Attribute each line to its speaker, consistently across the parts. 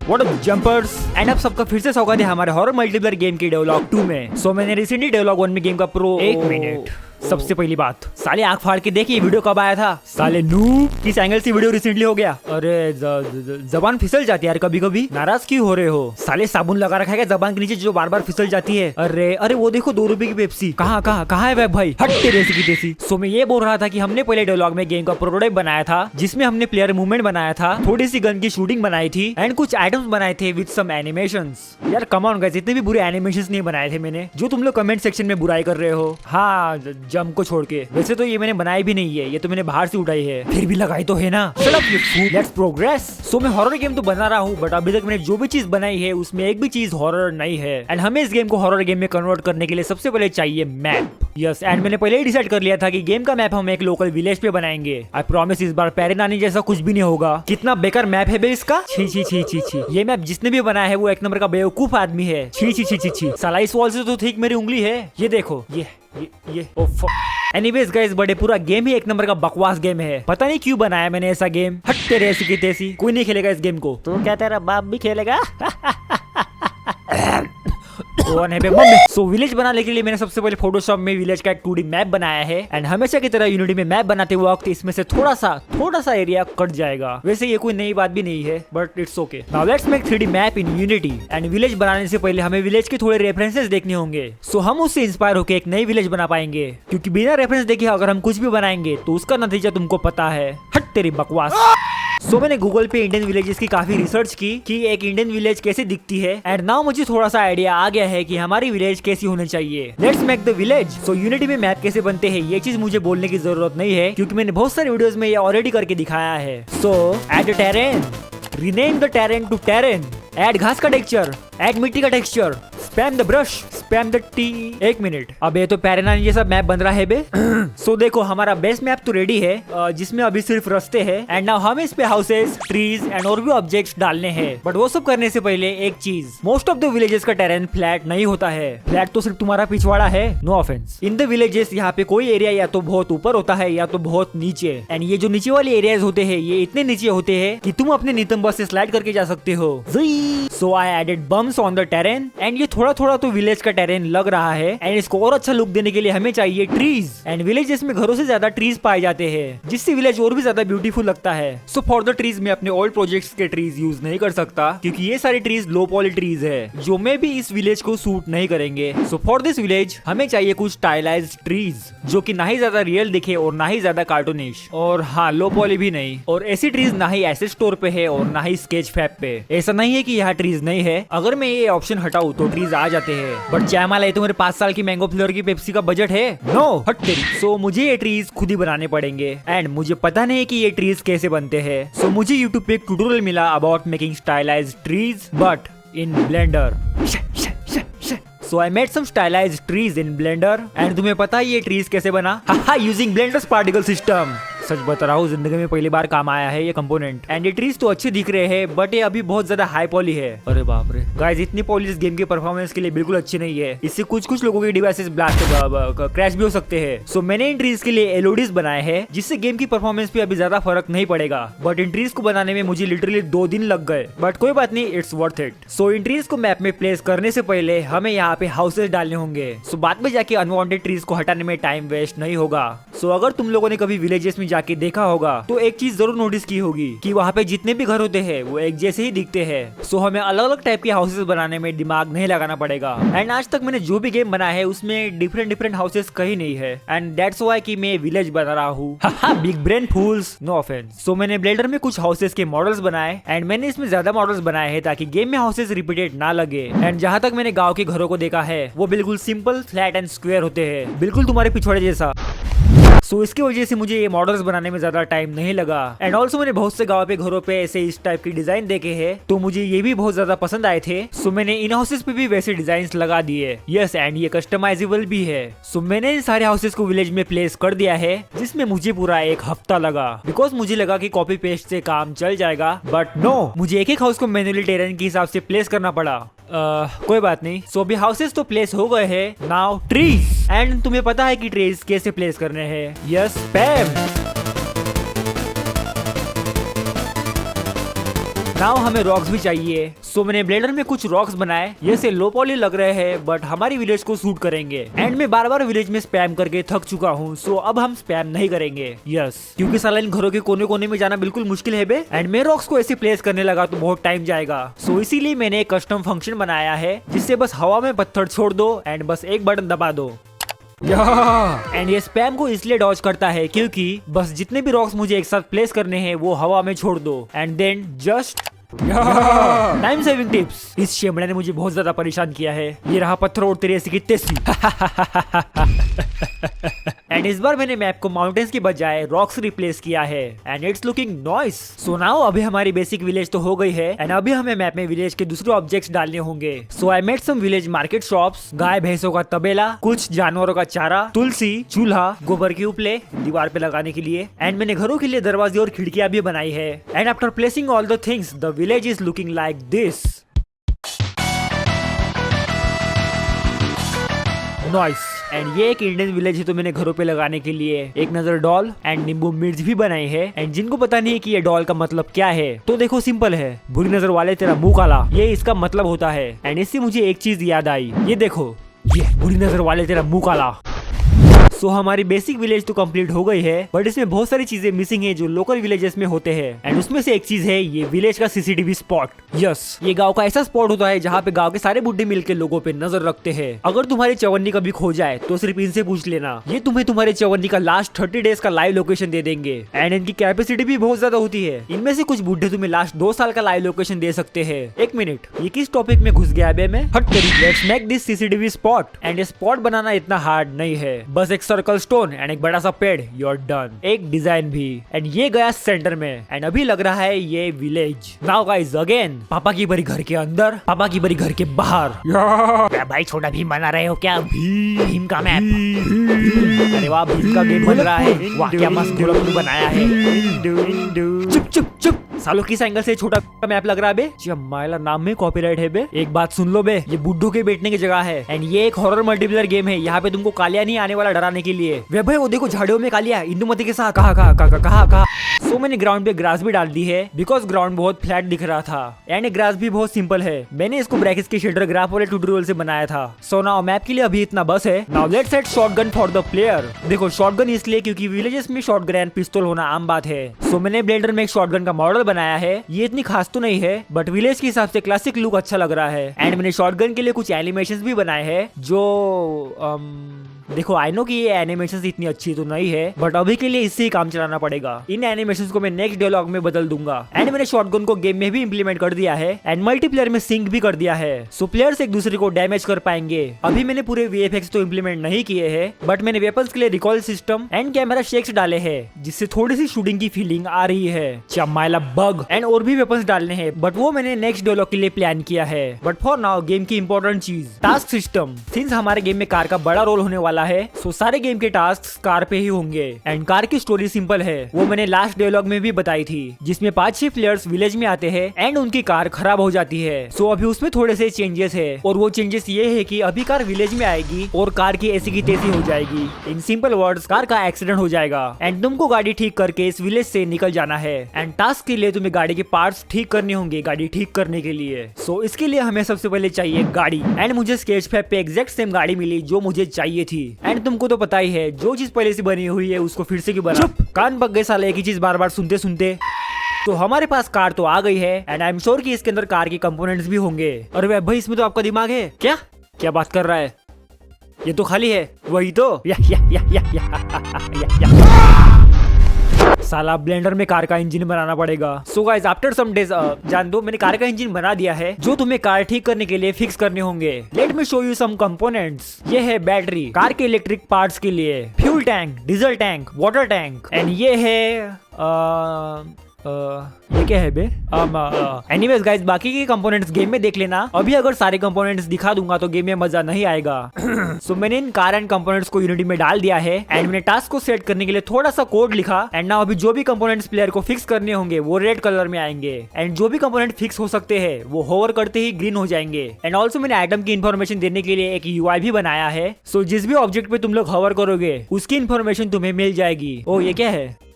Speaker 1: What up jumpers and अब सबका फिर से स्वागत है हमारे हॉरर मल्टीप्लेयर गेम की डेवलॉग 2 में। सो मैंने रिसेंटली डेवलॉग 1 में गेम का प्रो एक मिनट सबसे पहली बात, साले आंख फाड़ के देखिए वीडियो कब आया था। साले नूब, किस एंगल से वीडियो रिसेंटली हो गया। अरे जबान फिसल जाती है यार कभी कभी। नाराज क्यों हो रहे हो? साले साबुन लगा रखा है जबान के नीचे जो बार बार फिसल जाती है। अरे अरे वो देखो 2 रुपए की पेप्सी। कहाँ है वह भाई? हट तेरे की तेसी। सो मैं ये बोल रहा था कि हमने पहले डेवलॉग में गेम का प्रोटोटाइप बनाया था, जिसमें हमने प्लेयर मूवमेंट बनाया था, थोड़ी सी गन की शूटिंग बनाई थी एंड कुछ आइटम्स बनाए थे विद सम एनिमेशंस। यार कम ऑन गाइस, इतने भी बुरे एनिमेशंस नहीं बनाए थे मैंने, जो तुम लोग कमेंट सेक्शन में बुराई कर रहे हो। हाँ, जम को छोड़ के। वैसे तो ये मैंने बनाई भी नहीं है, ये तो मैंने बाहर से उठाई है, फिर भी लगाई तो है ना। Shut up you fool, let's progress. So मैं हॉरर गेम तो बना रहा हूँ, बट अभी तक मैंने जो भी चीज बनाई है उसमें एक भी चीज हॉरर नहीं है। एंड हमें इस गेम को हॉरर गेम में कन्वर्ट करने के लिए सबसे पहले चाहिए मैप। यस, एंड मैंने पहले ही डिसाइड कर लिया था कि गेम का मैप हम एक लोकल विलेज पे बनाएंगे। आई प्रॉमिस इस बार पैरेनानी जैसा कुछ भी नहीं होगा। कितना बेकार मैप है बे इसका। छी छी छी छी छी। ये मैप जिसने भी बनाया है वो एक नंबर का बेवकूफ आदमी है। छी छी छी छी छी। साला इस वॉल से तो ठीक मेरी उंगली है। ये देखो, ये एनीवेज गाइस, बड़े पूरा गेम ही एक नंबर का बकवास गेम है। पता नहीं क्यों बनाया मैंने ऐसा गेम। हट तेरे ऐसी की तैसी, कोई नहीं खेलेगा इस गेम को। तो क्या तेरा बाप भी खेलेगा? सो विलेज बनाने के लिए मैंने सबसे पहले फोटोशॉप में विलेज का एक 2D मैप बनाया है। एंड हमेशा की तरह यूनिटी में मैप बनाते वक्त इसमें से थोड़ा सा एरिया कट जाएगा। वैसे ये कोई नई बात भी नहीं है, but it's okay. Now let's make 3D map in unity. And village बनाने से पहले हमें विलेज के थोड़े रेफरेंसेस देखने होंगे। सो हम उससे इंस्पायर होकर एक नई विलेज बना पाएंगे, क्योंकि बिना रेफरेंस देखे अगर हम कुछ भी बनाएंगे तो उसका नतीजा तुमको पता है। हट तेरी बकवास। सो मैंने गूगल पे इंडियन विलेजेस की काफी रिसर्च की कि एक इंडियन विलेज कैसे दिखती है। एंड नाउ मुझे थोड़ा सा आइडिया आ गया है कि हमारी विलेज कैसी होनी चाहिए। Let's make the village. So unity में मैप कैसे बनते हैं ये चीज मुझे बोलने की जरूरत नहीं है, क्योंकि मैंने बहुत सारे वीडियोस में ये ऑलरेडी करके दिखाया है। So add terrain, rename the terrain to terrain, add घास का टेक्सचर, ऐड मिट्टी का texture, spam the brush, spam the T. एक मिनट, अब ये तो पैरेनानी जैसा मैप बन रहा है बे। सो देखो हमारा बेस्ट मैप तो रेडी है, जिसमें अभी सिर्फ रास्ते हैं। एंड नाउ हमें इस पे हाउसेस, ट्रीज एंड और भी ऑब्जेक्ट्स डालने हैं। बट वो सब करने से पहले एक चीज, मोस्ट ऑफ द विलेजेस का टेरेन फ्लैट नहीं होता है। फ्लैट तो सिर्फ तुम्हारा पिछवाड़ा है, no offence. In the villages यहाँ पे कोई एरिया या तो बहुत ऊपर होता है या तो बहुत नीचे। एंड ये जो नीचे वाले एरियाज होते हैं ये इतने नीचे होते हैं कि तुम अपने नीतम बस से स्लाइड करके जा सकते हो। So I added bumps on the terrain. And ये थोड़ा तो विलेज का टेरेन लग रहा है। एंड इसको और अच्छा लुक देने के लिए हमें चाहिए ट्रीज। एंड विलेजेस में घरों से ज्यादा ट्रीज पाए जाते हैं, जिससे विलेज और भी ज्यादा ब्यूटीफुल लगता है। सो फॉर द ट्रीज मैं अपने ओल्ड प्रोजेक्ट्स के ट्रीज यूज नहीं कर सकता, क्योंकि ये सारे ट्रीज लो पॉली ट्रीज है, जो में भी इस विलेज को सूट नहीं करेंगे। सो फॉर दिस विलेज हमें चाहिए कुछ स्टाइलाइज्ड ट्रीज, जो कि ना ही ज्यादा रियल दिखे और ना ही ज्यादा कार्टूनिश, और हाँ लो पॉली भी नहीं। और ऐसी ट्रीज ना ही एसेट स्टोर पे है और ना ही स्केच फैब पे। ऐसा नहीं है कि यहाँ ट्रीज नहीं है, अगर मैं ये ऑप्शन हटाऊं तो ट्रीज आ जाते हैं। बट जयमाला, ये तुम्हारे 5 साल की मैंगो फ्लेवर की पेप्सी का बजट है? नो, हट तेरी। सो मुझे ये ट्रीज खुद ही बनाने पड़ेंगे। एंड मुझे पता नहीं कि ये ट्रीज कैसे बनते हैं। सो मुझे यूट्यूब पे एक ट्यूटोरियल मिला about making stylised trees but in Blender. So I made some stylized trees in Blender. And तुम्हें पता है ये ट्रीज कैसे बना? Using blender's particle system. सच बता रहा हूँ, जिंदगी में पहली बार काम आया है ये कंपोनेंट। एंड ये ट्रीज तो अच्छे दिख रहे हैं, बट ये अभी बहुत ज्यादा हाई पॉली है। अरे बाप रे गाइस, इतनी पॉली इस गेम के परफॉर्मेंस के लिए बिल्कुल अच्छी नहीं है। इससे कुछ लोगों के डिवाइसेस ब्लास्ट क्रैश भी हो सकते हैं। सो मैंने इन ट्रीज के लिए एलओडीज बनाए हैं, जिससे गेम की परफॉर्मेंस पे अभी ज्यादा फर्क नहीं पड़ेगा। बट इन ट्रीज को बनाने में मुझे लिटरली 2 दिन लग गए, बट कोई बात नहीं, it's worth it. So in trees को मैप में प्लेस करने से पहले हमें यहाँ पे हाउसेस डालने होंगे। सो बाद में जाके अनवांटेड ट्रीज को हटाने में टाइम वेस्ट नहीं होगा। सो अगर तुम लोगों ने कभी विलेजेस में जाके देखा होगा तो एक चीज जरूर नोटिस की होगी कि वहाँ पे जितने भी घर होते हैं वो एक जैसे ही दिखते हैं। सो हमें अलग अलग टाइप के हाउसेस बनाने में दिमाग नहीं लगाना पड़ेगा। एंड आज तक मैंने जो भी गेम बनाया है उसमें डिफरेंट हाउसेस कहीं नहीं है। एंड दैट्स व्हाई कि मैं विलेज बना रहा हूँ। बिग ब्रेन फूल्स, नो ऑफेंस। सो मैंने ब्लेंडर में कुछ हाउसेस के मॉडल्स बनाए। एंड मैंने इसमें ज्यादा मॉडल्स बनाए हैं ताकि गेम में हाउसेस रिपीटेड ना लगे। एंड जहाँ तक मैंने गाँव के घरों को देखा है वो बिल्कुल सिंपल, फ्लैट एंड स्क्वायर होते हैं, बिल्कुल तुम्हारे पिछवाड़े जैसा। सो इसकी वजह से मुझे ये मॉडल्स बनाने में ज्यादा टाइम नहीं लगा। एंड ऑल्सो मैंने बहुत से गाँव पे घरों पे ऐसे इस टाइप की डिजाइन देखे हैं, तो मुझे ये भी बहुत ज्यादा पसंद आए थे। सो मैंने इन हाउसेस पे भी वैसे डिजाइन लगा दिए। यस, एंड ये कस्टमाइजेबल भी है। सो मैंने इन सारे हाउसेस को विलेज में प्लेस कर दिया है, जिसमें मुझे पूरा 1 हफ्ता लगा, बिकॉज मुझे लगा कि कॉपी पेस्ट से काम चल जाएगा। बट नो, मुझे एक हाउस को मैन्युअली टेरेन के हिसाब से प्लेस करना पड़ा। कोई बात नहीं। सो अभी हाउसेस तो प्लेस हो गए हैं। Now trees. एंड तुम्हें पता है कि ट्रीज कैसे प्लेस करने हैं? Yes, spam. नाउ हमें रॉक्स भी चाहिए। सो मैंने ब्लेंडर में कुछ रॉक्स बनाए। ये से लो पॉली लग रहे हैं बट हमारी विलेज को सूट करेंगे। एंड मैं बार बार विलेज में स्पैम करके थक चुका हूँ, सो अब हम स्पैम नहीं करेंगे। यस, क्योंकि साला इन घरों के कोने कोने में जाना बिल्कुल मुश्किल है बे। एंड मैं रॉक्स को ऐसे प्लेस करने लगा तो बहुत टाइम जाएगा। सो इसीलिए मैंने एक कस्टम फंक्शन बनाया है जिससे बस हवा में पत्थर छोड़ दो एंड बस एक बटन दबा दो। एंड ये स्पैम को इसलिए डॉज करता है क्योंकि बस जितने भी रॉक्स मुझे एक साथ प्लेस करने हैं वो हवा में छोड़ दो and then just time saving tips. इस शेमड़ा ने मुझे बहुत ज्यादा परेशान किया है। ये रहा पत्थर और तेरे ऐसी की तेसी। एंड इस बार मैंने मैप को माउंटेन्स की बजाय रॉक्स रिप्लेस किया है and it's looking nice. So now अभी हमारी बेसिक विलेज तो हो गई है एंड अभी हमें मैप में विलेज के दूसरे ऑब्जेक्ट्स डालने होंगे। So I made some village market shops, गाय भैंसों का तबेला, कुछ जानवरों का चारा, तुलसी, चूल्हा, गोबर की उपले दीवार पे लगाने के लिए एंड मैंने घरों के लिए दरवाजे और खिड़कियां भी बनाई है। And after placing all the things the village is looking like this. Nice. And ये एक इंडियन विलेज है तो मैंने घरों पे लगाने के लिए एक नजर डॉल एंड नींबू मिर्च भी बनाई है। एंड जिनको पता नहीं है कि ये डॉल का मतलब क्या है तो देखो सिंपल है, बुरी नजर वाले तेरा मुंह काला, ये इसका मतलब होता है। एंड इससे मुझे एक चीज याद आई, ये देखो, ये बुरी नजर वाले तेरा मुंह काला। सो हमारी बेसिक विलेज तो कंप्लीट हो गई है बट इसमें बहुत सारी चीजें मिसिंग है जो लोकल विलेजेस में होते हैं। एंड उसमें से एक चीज है ये विलेज का सीसीटीवी स्पॉट। यस, ये गांव का ऐसा स्पॉट होता है जहाँ पे गांव के सारे बुड्ढे मिलकर लोगों पे नजर रखते हैं। अगर तुम्हारी चवन्नी कभी खो जाए तो सिर्फ इनसे पूछ लेना, ये तुम्हें तुम्हारे चवन्नी का लास्ट 30 डेज का लाइव लोकेशन दे देंगे। एंड इनकी कैपेसिटी भी बहुत ज्यादा होती है। इनमें से कुछ बुड्ढे तुम्हें लास्ट 2 साल का लाइव लोकेशन दे सकते हैं। एक मिनट, ये किस टॉपिक में घुस गया बे मैं? हट तेरी, let's make this CCTV spot. And ये स्पॉट बनाना इतना हार्ड नहीं है, बस एक सर्कल स्टोन एंड एक बड़ा सा पेड़, यू आर डन। एक डिजाइन भी एंड ये गया सेंटर में एंड अभी लग रहा है ये विलेज। नाउ गाइस अगेन, पापा की बड़ी घर के अंदर, पापा की बड़ी घर के बाहर। क्या भाई छोटा भीम बना रहे हो क्या? भीम का मैप। अरे वाह, भीम का गेम बन रहा है। वाह क्या मस्त गोलक बनाया है। चुप चुप चुप, सालों किस एंगल से छोटा का मैप लग रहा है बे? जमाइला नाम में कॉपीराइट है बे। एक बात सुन लो बे, ये बुड्ढों के बैठने की जगह है एंड ये एक हॉरर मल्टीप्लेयर गेम है। यहाँ पे तुमको कालिया नहीं आने वाला डराने के लिए। वे भाई वो देखो झाड़ियों में कालिया इंदुमती के साथ। कहा। सो मैंने ग्राउंड पे ग्रास भी डाल दी है बिकॉज ग्राउंड बहुत फ्लैट दिख रहा था एंड ग्रास भी बहुत सिंपल है। मैंने इसको ब्रैकेट्स के शेडर ग्राफ वाले ट्यूटोरियल से बनाया था। सो नाउ मैप के लिए अभी इतना बस है। Now let's set shotgun for the player. देखो शॉटगन इसलिए क्योंकि विलेजेस में शॉटगन एंड पिस्तौल होना आम बात है। सो मैंने ब्लेंडर में एक शॉटगन का मॉडल बनाया है। ये इतनी खास तो नहीं है बट विलेज के हिसाब से क्लासिक लुक अच्छा लग रहा है। एंड मैंने शॉटगन के लिए कुछ एनिमेशंस भी बनाए हैं जो देखो आई नो कि ये एनिमेशंस इतनी अच्छी तो नहीं है बट अभी के लिए इससे ही काम चलाना पड़ेगा। इन एनिमेशंस को मैं नेक्स्ट डायलॉग में बदल दूंगा। एंड मैंने शॉटगन को गेम में भी इंप्लीमेंट कर दिया है एंड मल्टीप्लेयर में सिंक भी कर दिया है। सो प्लेयर्स एक दूसरे को डैमेज कर पाएंगे। अभी मैंने पूरे वीएफएक्स तो इंप्लीमेंट नहीं किए हैं बट मैंने वेपन्स के लिए recall system and camera shakes डाले हैं जिससे थोड़ी सी शूटिंग की फीलिंग आ रही है। चमाइला बग एंड और भी वेपन्स डालने हैं बट वो मैंने नेक्स्ट डायलॉग के लिए प्लान किया है। बट फॉर नाउ गेम की इंपॉर्टेंट चीज टास्क सिस्टम। सिंस हमारे गेम में कार का बड़ा रोल होने वाला है सो सारे गेम के टास्क कार पे ही होंगे। एंड कार की स्टोरी सिंपल है, वो मैंने लास्ट डायलॉग में भी बताई थी, जिसमें 5-6 प्लेयर्स विलेज में आते हैं एंड उनकी कार खराब हो जाती है। सो अभी उसमें थोड़े से चेंजेस है और वो चेंजेस ये है कि अभी कार विलेज में आएगी और कार की ऐसी की तैसी हो जाएगी। इन सिंपल वर्ड्स, कार का एक्सीडेंट हो जाएगा एंड तुमको गाड़ी ठीक करके इस विलेज से निकल जाना है। एंड टास्क के लिए तुम्हें गाड़ी के पार्ट्स ठीक करने होंगे गाड़ी ठीक करने के लिए। सो इसके लिए हमें सबसे पहले चाहिए गाड़ी। एंड मुझे स्केच पैड पे एग्जैक्ट सेम गाड़ी मिली जो मुझे चाहिए थी। एंड तुमको तो पता ही है जो चीज पहले से बनी हुई है उसको फिर से क्यों बना। चुप, कान पक गए साले एक ही चीज बार बार सुनते सुनते। तो हमारे पास कार तो आ गई है एंड आई एम श्योर कि इसके अंदर कार के कंपोनेंट्स भी होंगे। अरे भाई इसमें तो आपका दिमाग है क्या बात कर रहा है? ये तो खाली है। वही तो साला ब्लेंडर में कार का इंजन बनाना पड़ेगा। So guys after some days जान दो मैंने कार का इंजन बना दिया है जो तुम्हें कार ठीक करने के लिए फिक्स करने होंगे। Let me show you some components. ये है बैटरी कार के इलेक्ट्रिक पार्ट्स के लिए, fuel tank, diesel tank, water tank and ये है ये क्या है बे? एनीवेज गाइस बाकी के कंपोनेंट्स गेम में देख लेना। अभी अगर सारे कंपोनेंट्स दिखा दूंगा तो गेम में मजा नहीं आएगा। सो मैंने इन कार एंड कंपोनेंट्स को यूनिटी में डाल दिया है एंड मैंने टास्क को सेट करने के लिए थोड़ा सा कोड लिखा। एंड नाउ अभी जो भी कंपोनेंट्स प्लेयर को फिक्स करने होंगे वो रेड कलर में आएंगे एंड जो भी कंपोनेंट फिक्स हो सकते हैं वो होवर करते ही ग्रीन हो जाएंगे। एंड ऑल्सो मैंने आइटम की इन्फॉर्मेशन देने के लिए एक UI भी बनाया है। सो जिस भी ऑब्जेक्ट पे तुम लोग होवर करोगे उसकी इन्फॉर्मेशन तुम्हें मिल जाएगी। ओ ये क्या है?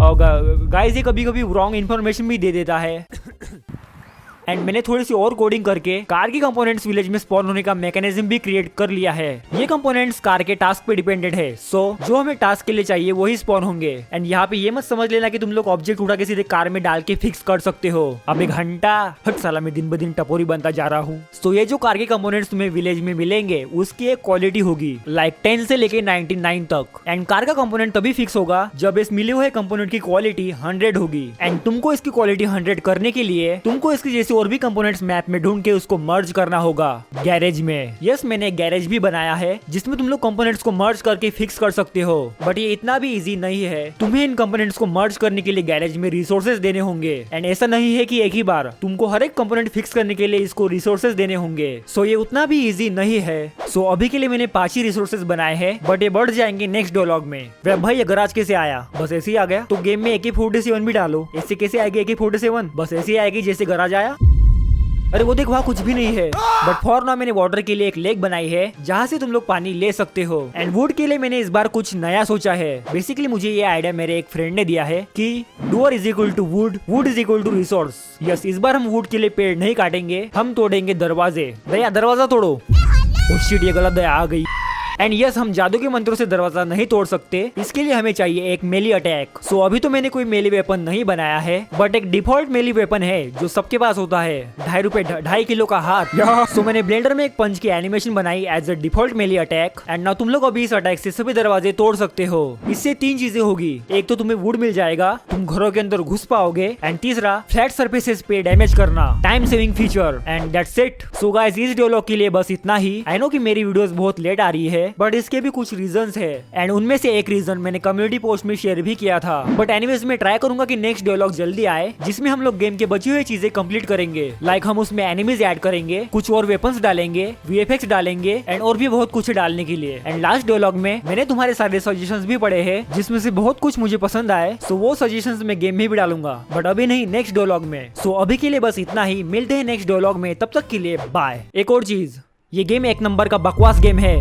Speaker 1: गाइस ये कभी कभी रॉन्ग इन्फॉर्मेशन भी दे देता है। एंड मैंने थोड़ी सी और कोडिंग करके कार की कंपोनेंट्स विलेज में स्पॉन होने का मैकेनिज्म भी क्रिएट कर लिया है। ये कंपोनेंट्स कार के टास्क पे डिपेंडेंट है, सो जो हमें टास्क के लिए चाहिए वही स्पॉन होंगे। एंड यहाँ पे ये मत समझ लेना कि तुम लोग ऑब्जेक्ट उठा के सीधे कार में डाल के फिक्स कर सकते हो। अब 1 घंटा हट साला मैं दिन ब दिन टपोरी बनता जा रहा हूँ। तो ये जो कार के कंपोनेंट्स तुम्हें विलेज में मिलेंगे उसकी एक क्वालिटी होगी लाइक 10 से लेके 99 तक। एंड कार का कंपोनेंट तभी फिक्स होगा जब इस मिले हुए कंपोनेंट की क्वालिटी 100 होगी। एंड तुमको इसकी क्वालिटी 100 करने के लिए तुमको इसकी जैसी और भी कंपोनेंट्स मैप में ढूंढ के उसको मर्ज करना होगा गैरेज में। यस मैंने एक गैरेज भी बनाया है जिसमें तुम लोग कंपोनेंट्स को मर्ज करके फिक्स कर सकते हो। बट ये इतना भी इजी नहीं है। तुम्हें इन कंपोनेंट्स को मर्ज करने के लिए गैरेज में रिसोर्सेज देने होंगे। एंड ऐसा नहीं है कि एक ही बार तुमको हर एक कंपोनेंट फिक्स करने के लिए इसको रिसोर्सेज देने होंगे। सो ये उतना भी इजी नहीं है। सो अभी के लिए मैंने 5 ही रिसोर्सेज बनाए हैं, बट ये बढ़ जाएंगे नेक्स्ट डायलॉग में। वे भाई ये गराज कैसे आया? बस ऐसे ही आ गया। तो गेम में AK-47 भी डालो। ऐसे कैसे आएगी AK-47? बस ऐसे ही आएगी जैसे गराज आया। अरे वो देख वहाँ कुछ भी नहीं है। बट फॉर नाउ मैंने वाटर के लिए एक लेक बनाई है जहाँ से तुम लोग पानी ले सकते हो। एंड वुड के लिए मैंने इस बार कुछ नया सोचा है। बेसिकली मुझे ये आइडिया मेरे एक फ्रेंड ने दिया है कि door is equal to wood, wood is equal to resource. Yes इस बार हम वुड के लिए पेड़ नहीं काटेंगे, हम तोड़ेंगे दरवाजे। दया दरवाजा तोड़ो। ओह शिट ये गलत दया आ गई। एंड यस हम जादू के मंत्रों से दरवाजा नहीं तोड़ सकते, इसके लिए हमें चाहिए एक मेली अटैक। सो अभी तो मैंने कोई मेली वेपन नहीं बनाया है, बट एक डिफॉल्ट मेली वेपन है जो सबके पास होता है। 2.5 रुपए 2.5 किलो का हाथ। सो मैंने ब्लेंडर में एक पंच की एनिमेशन बनाई एज अ डिफॉल्ट मेली अटैक। एंड नाउ तुम लोग अभी इस अटैक से सभी दरवाजे तोड़ सकते हो। इससे 3 चीजें होगी। एक तो तुम्हें वुड मिल जाएगा, तुम घरों के अंदर घुस पाओगे। एंड तीसरा फ्लैट सर्फेसेस पे डैमेज करना, time saving feature. And that's it. So guys इस डायलॉग के लिए बस इतना ही। आई नो कि मेरी वीडियोस बहुत लेट आ रही है, बट इसके भी कुछ रीजंस है। एंड उनमें से एक रीजन मैंने कम्युनिटी पोस्ट में शेयर भी किया था। बट एनीवेज मैं ट्राई करूंगा कि नेक्स्ट डायलॉग जल्दी आए जिसमें हम लोग गेम के बची हुई चीजें कंप्लीट करेंगे। लाइक हम उसमें एनिमीज ऐड करेंगे, कुछ और वेपन्स डालेंगे, VFX डालेंगे एंड और भी बहुत कुछ डालने के लिए। एंड लास्ट डायलॉग में मैंने तुम्हारे सारे सजेशंस भी पढ़े हैं जिसमें से बहुत कुछ मुझे पसंद आए। सो वो सजेशंस मैं गेम में भी डालूंगा, बट अभी नहीं नेक्स्ट डायलॉग में। सो अभी के लिए बस इतना ही। मिलते हैं नेक्स्ट डायलॉग में, तब तक के लिए बाय। एक और चीज, ये गेम 1 नंबर का बकवास गेम है।